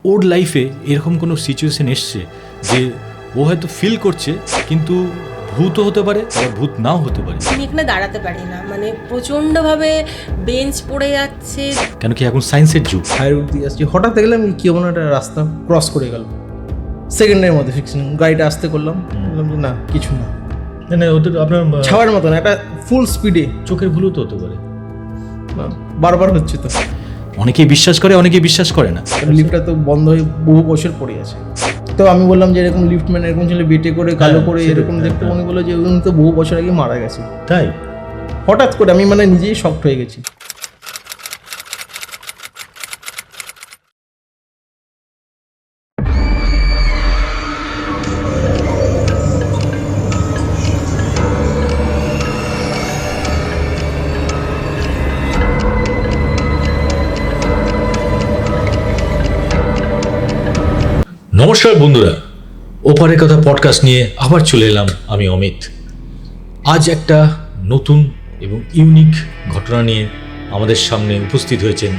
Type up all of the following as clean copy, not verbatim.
ওর লাইফে এরকম কোনো সিচুয়েশন এসছে যে ও হয়তো ফিল করছে কিন্তু ভূতও হতে পারে আবার ভূত নাও হতে পারে। আমি এখানে দাঁড়াতে পারি না, মানে প্রচণ্ডভাবে বেঞ্চ পড়ে যাচ্ছে। কেন কি এখন সায়েন্সের যুগ। হাই রোড দিয়ে আসছি, হঠাৎ দেখলাম কি এমন একটা রাস্তা ক্রস করে গেল, সেকেন্ডের মধ্যে ফিক্সিং গাড়িটা আসতে করলাম, বললাম যে না কিছু না, না ওদের আপনার ছাওয়ার মতন একটা ফুল স্পিডে, চোখের ভুলও তো হতে পারে। বারবার হচ্ছে তো। অনেকেই বিশ্বাস করে অনেকেই বিশ্বাস করে না। লিফটটা তো বন্ধ হয়ে বহু বছর পড়ে আছে। তো আমি বললাম যে এরকম লিফটম্যান এরকম ছিল বেটে করে কালো করে এরকম দেখতে, উনি বললো যে উনি তো বহু বছর আগে মারা গেছে। তাই হঠাৎ করে আমি মানে নিজেই শকড হয়ে গেছি। নমস্কার বন্ধুরা, ওপারের কথা পডকাস্ট নিয়ে আবার চলে এলাম আমি অমিত। আজ একটা নতুন এবং ইউনিক ঘটনা নিয়ে আমাদের সামনে উপস্থিত হয়েছেন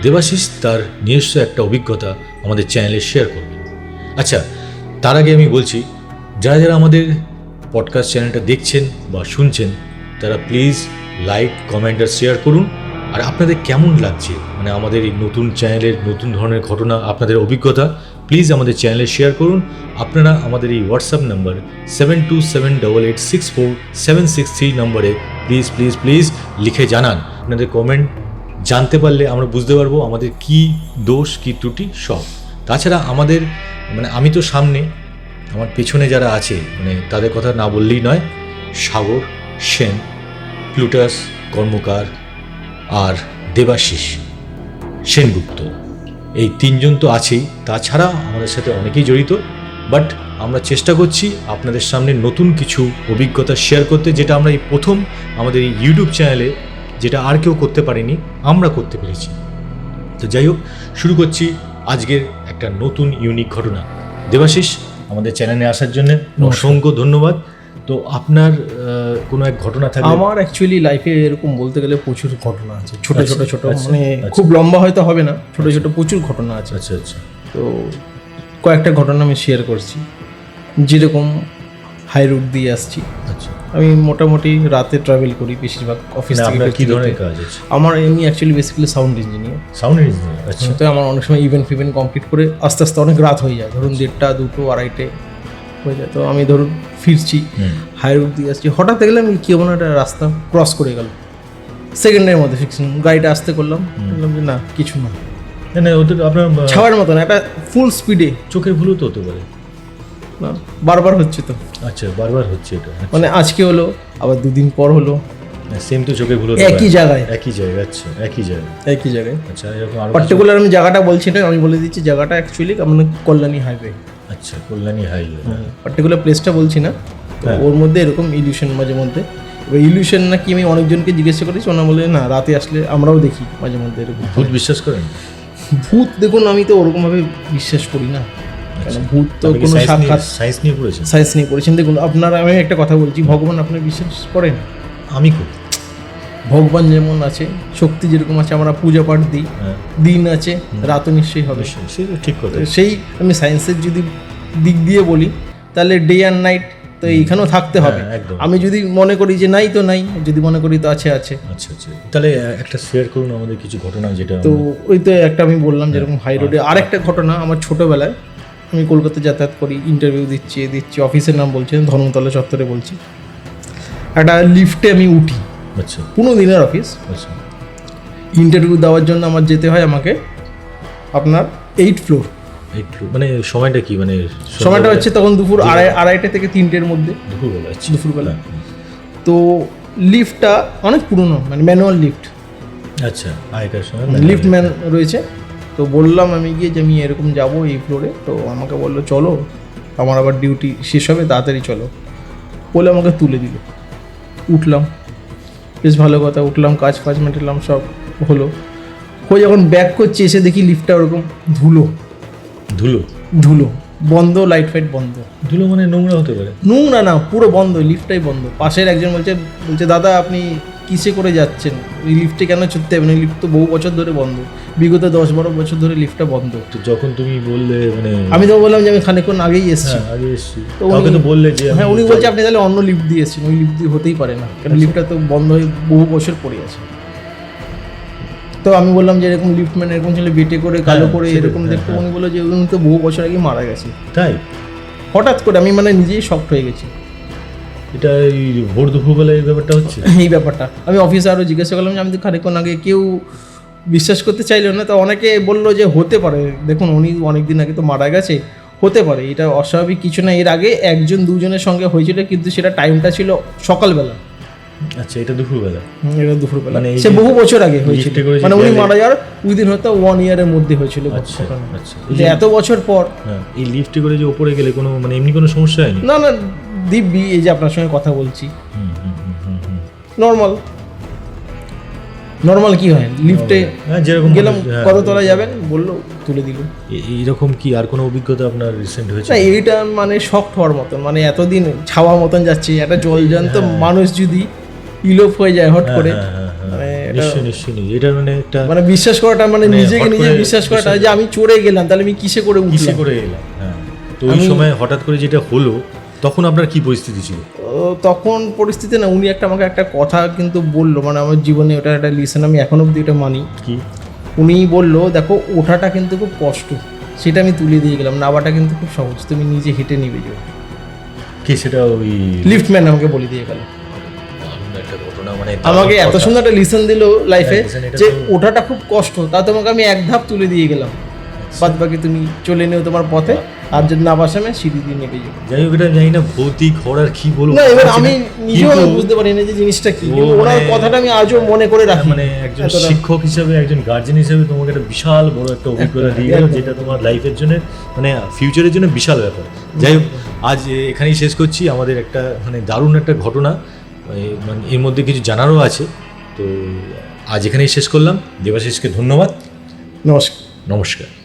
দেবাশিস তার নিজস্ব একটা অভিজ্ঞতা আমাদের চ্যানেলে শেয়ার করবেন। আচ্ছা, তার আগে আমি বলছি, যারা যারা আমাদের পডকাস্ট চ্যানেলটা দেখছেন বা শুনছেন তারা প্লিজ লাইক, কমেন্ট আর শেয়ার করুন। আর আপনাদের কেমন লাগছে মানে আমাদের এই নতুন চ্যানেলের নতুন ধরনের ঘটনা, আপনাদের অভিজ্ঞতা প্লিজ আমাদের চ্যানেলে শেয়ার করুন। আপনারা আমাদের এই হোয়াটসঅ্যাপ নাম্বার 7278864763 নম্বরে প্লিজ লিখে জানান। আপনাদের কমেন্ট জানতে পারলে আমরা বুঝতে পারবো আমাদের কি দোষ কি ত্রুটি সব। তাছাড়া আমাদের মানে আমি তো সামনে, আমার পেছনে যারা আছে মানে তাদের কথা না বললেই নয়, সাগর সেন, প্লুটাস কর্মকার আর দেবাশিস সেনগুপ্ত, এই তিনজন তো আছেই। তাছাড়া আমাদের সাথে অনেকেই জড়িত, বাট আমরা চেষ্টা করছি আপনাদের সামনে নতুন কিছু অভিজ্ঞতা শেয়ার করতে, যেটা আমরা এই প্রথম আমাদের এই ইউটিউব চ্যানেলে, যেটা আর কেউ করতে পারেনি, আমরা করতে পেরেছি। তো যাই হোক, শুরু করছি আজকের একটা নতুন ইউনিক ঘটনা। দেবাশিস, আমাদের চ্যানেলে আসার জন্য অসংখ্য ধন্যবাদ। তো আপনার কোনো এক ঘটনা থাকে? আমার অ্যাকচুয়ালি লাইফে এরকম বলতে গেলে প্রচুর ঘটনা আছে, ছোট ছোট আচ্ছা, মানে খুব লম্বা হয়তো হবে না, ছোট ছোট প্রচুর ঘটনা আছে। আচ্ছা। তো কয়েকটা ঘটনা আমি শেয়ার করছি। যেরকম হাই রুট দিয়ে আসছি, আচ্ছা, আমি মোটামুটি রাতে ট্রাভেল করি বেশিরভাগ অফিস থেকে। আপনার কি ধরনের কাজ আছে? আমার এমনি অ্যাকচুয়ালি বেসিক্যালি সাউন্ড ইঞ্জিনিয়ার। আচ্ছা। তো আমার অনেক সময় ইভেন্ট কমপ্লিট করে আস্তে আস্তে অনেক রাত হয়ে যায়, ধরুন 1:30, 2, 2:30 হয়ে যায়। তো আমি ধরুন ফিরছি, হাই রোড দিয়ে আসছি, হঠাৎ দেখলাম কি এমন একটা রাস্তা ক্রস করে গেল, সেকেন্ডের মধ্যে ফিক্সিং গাড়িটা আসতে করলাম, বললাম যে না কিছু না, না ওদের আপনার ছাওয়ার মতন একটা ফুল স্পিডে, চোখের ভুলও তো হতে পারে। না বারবার হচ্ছে তো। আচ্ছা, বারবার হচ্ছে এটা? মানে আজকে হলো, আবার 2 দিন পর হলো, সেম তো চোখের ভুল একই জায়গায়। আচ্ছা, একই জায়গায়। আচ্ছা, এরকম আরো পার্টিকুলার আমি জায়গাটা বলছি না, আমি বলে দিচ্ছি জায়গাটা অ্যাকচুয়ালি মানে কল্যাণী হাইওয়ে। আচ্ছা, কল্যাণী হাইওয়ে। পার্টিকুলার প্লেসটা বলছি না। তো ওর মধ্যে এরকম ইলিউশন মাঝে মধ্যে, এবার ইলিউশন নাকি আমি অনেকজনকে জিজ্ঞাসা করেছি, ওনা বলে না রাতে আসলে আমরাও দেখি মাঝে মধ্যে এরকম। ভূত বিশ্বাস করেন? ভূত দেখুন আমি তো ওরকম ভাবে বিশ্বাস করি না, কারণ ভূত তো কোনো সাক্ষাৎ সায়েন্স নিয়ে পড়েছেন? সায়েন্স নিয়ে পড়েছেন। দেখুন আপনারা, আমি একটা কথা বলছি, ভগবান আপনি বিশ্বাস করেন? আমি করি। ভগবান যেমন আছে, শক্তি যেরকম আছে, আমরা পূজা পাঠ দিই, দিন আছে রাতও নিশ্চয়ই হবে। সে তো ঠিক কথা। সেই আমি সায়েন্সের যদি দিক দিয়ে বলি তাহলে ডে অ্যান্ড নাইট তো এইখানেও থাকতে হবে। আমি যদি মনে করি যে নাই তো নাই, যদি মনে করি তো আছে। আচ্ছা, তাহলে একটা শেয়ার করুন আমাদের কিছু ঘটনা, যেটা তো ওই তো একটা আমি বললাম যেরকম হাই রোডে। আরেকটা ঘটনা, আমার ছোটোবেলায় আমি কলকাতায় যাতায়াত করি, ইন্টারভিউ দিচ্ছি, অফিসের নাম বলছি, ধর্মতলা চত্বরে বলছি। একটা লিফটে আমি উঠি, আচ্ছা, 15 দিনের অফিস, আচ্ছা, ইন্টারভিউ দেওয়ার জন্য আমার যেতে হয় আমাকে আপনার 8th ফ্লোর। মানে সময়টা কি, মানে সময়টা হচ্ছে তখন দুপুর 2:30 থেকে 3টের মধ্যে, দুপুরবেলা। আচ্ছা, দুপুরবেলা। তো লিফটটা অনেক পুরনো, মানে ম্যানুয়াল লিফট। আচ্ছা, আগেকার সময় লিফট ম্যান রয়েছে। তো বললাম আমি গিয়ে যে আমি এরকম যাবো এই ফ্লোরে, তো আমাকে বললো চলো, আমার আবার ডিউটি শেষ হবে, তাড়াতাড়ি চলো বলে আমাকে তুলে দিল। উঠলাম, বেশ ভালো কথা, উঠলাম, কাজ মেটালাম, সব হলো। যখন ব্যাক করছি এসে দেখি লিফটটা ওরকম ধুলো বন্ধ, লাইট ফাইট বন্ধ। ধুলো মানে নোংরা হতে পারে? নোংরা না, পুরো বন্ধ, লিফটটাই বন্ধ। পাশের একজন বলছে দাদা আপনি কিসে করে যাচ্ছেন, এই লিফটে কেন চড়তে হবে না, লিফট তো বহু বছর ধরে বন্ধ, বিগত 10-12 বছর ধরে লিফটটা বন্ধ। তো যখন তুমি বললে মানে আমি তো বললাম যে আমি খানিকক্ষণ আগেই এসেছি। হ্যাঁ আগে এসছি, তো কাউকে তো বললে যে হ্যাঁ, আমি উনি বলছে আপনি তাহলে অন্য লিফট দিয়ে এসেছেন, ওই লিফট দিয়ে হতেই পারে না, কারণ লিফটটা তো বন্ধ হয়ে বহু বছর পড়ে আছে। তো আমি বললাম যে এরকম লিফট মানে এরকম ছিল বেটে করে কালো করে সেটাই, এরকম হ্যাঁ, দেখতে। হ্যাঁ। উনি বললো যে উনি তো বহু বছর আগে মারা গেছে। তাই হঠাৎ করে আমি মানে নিজেই শকড হয়ে গেছি এটা এই ভোর দুপুরবেলা এই ব্যাপারটা হচ্ছে। এই ব্যাপারটা। আমি অফিসে আরও জিজ্ঞাসা করলাম যে আমি তো খানিকক্ষণ আগে, কেউ বিশ্বাস করতে চাইলো না। তো অনেকে বললো যে হতে পারে, দেখুন উনি অনেক দিন আগে তো মারা গেছে, হতে পারে, এটা অস্বাভাবিক কিছু না। এর আগে 1-2 জনের সঙ্গে হয়েছিল, কিন্তু সেটা টাইমটা ছিল সকালবেলা। আচ্ছা এটা দুপুরবেলা। এটা দুপুরবেলা, মানে এই সে যে বহু বছর আগে হয়েছিল, লিফটে করে যে মানে উনি গেলে- মারা যাওয়ার উইদিন হয়তো 1 ইয়ারের মধ্যে হয়েছিল আচ্ছা ঘটনাটা। আচ্ছা যে এত বছর পর। হ্যাঁ এই লিফটে করে যে উপরে গেলে কোনো মানে এমনি কোনো সমস্যা হয়নি? না না দিব্যি, এই যে আপনার সঙ্গে কথা বলছি হুম, হুম, হুম, হুম, হুম। নর্মাল। নর্মাল কি হয়, লিফটে হ্যাঁ যেরকম গেলাম, হ্যাঁ, কত তলায় যাবেন বললো, তুলে দিল। এইরকম কি আর কোনো অভিজ্ঞতা আপনার রিসেন্ট হয়েছে? না এইটা মানে শক্ট হওয়ার মতন, মানে এতদিন ছাওয়া মতন যাচ্ছে, একটা জলজান্ত মানুষ যদি ইলোপ হয়ে যায় হট হ্যাঁ, করে, হ্যাঁ, হ্যাঁ, হ্যাঁ। মানে এটা- নিশ্চয়ই নিশ্চয়ই এটা মানে একটা মানে বিশ্বাস করাটা মানে মানে নিজেকে হট নিজে করে বিশ্বাস করাটা বিশ্বাস- যে আমি চড়ে গেলাম, তাহলে আমি কিসে করে কিসে উঠলাম। করে এলাম। হ্যাঁ তো ওই আমি- সময় হঠাৎ করে যেটা হলো তখন আপনার কি পরিস্থিতি ছিল? তো তখন পরিস্থিতি না, উনি আমাকে একটা কথা কিন্তু বললো, মানে আমার জীবনে ওটা একটা লিসেন, আমি এখনো অব্দি এটা মানি। কি? উনি বললো দেখো ওঠাটা কিন্তু খুব কষ্ট, সেটা আমি তুলে দিয়ে গেলাম, নামাটা কিন্তু খুব সহজ, তুমি নিজে হেঁটে নিবে যাও। কি সেটা ওই লিফটম্যান আমাকে বলে দিয়ে গেল, দারুণ একটা ঘটনা, মানে আমাকে এত কথা। সুন্দর একটা লিসেন দিল লাইফে, হ্যাঁ, listen, এটা যে তো- ওঠাটা খুব কষ্ট, তা তোমাকে আমি এক ধাপ তুলে দিয়ে গেলাম, বাদ বাকি তুমি চলে নিও তোমার পথে, আর যদি না বাসামে সিঁড়ি দিয়ে নেবে যাও। যাই হোক এটা জানি না ভৌতিক হওয়ার কি বলবো না এবার পারছি আমি না। নিজেও কিন্তু বুঝতে পারি না যে জিনিসটা কি, ও কিন্তু ওনার মানে- কথাটা আমি আজও মনে করে রাখি। মানে একজন এতটা- শিক্ষক হিসেবে একজন গার্জেন হিসেবে তোমাকে একটা বিশাল বড় একটা অভিজ্ঞতা দিয়ে গেল, একদম। যেটা তোমার লাইফের জন্য মানে ফিউচারের জন্য বিশাল ব্যাপার। যাই হোক আজ এখানেই শেষ করছি আমাদের একটা মানে দারুণ একটা ঘটনা, মানে এর মধ্যে কিছু জানারও আছে। তো আজ এখানেই শেষ করলাম। দেবাশিসকে ধন্যবাদ, নমস্কার। নমস্কার।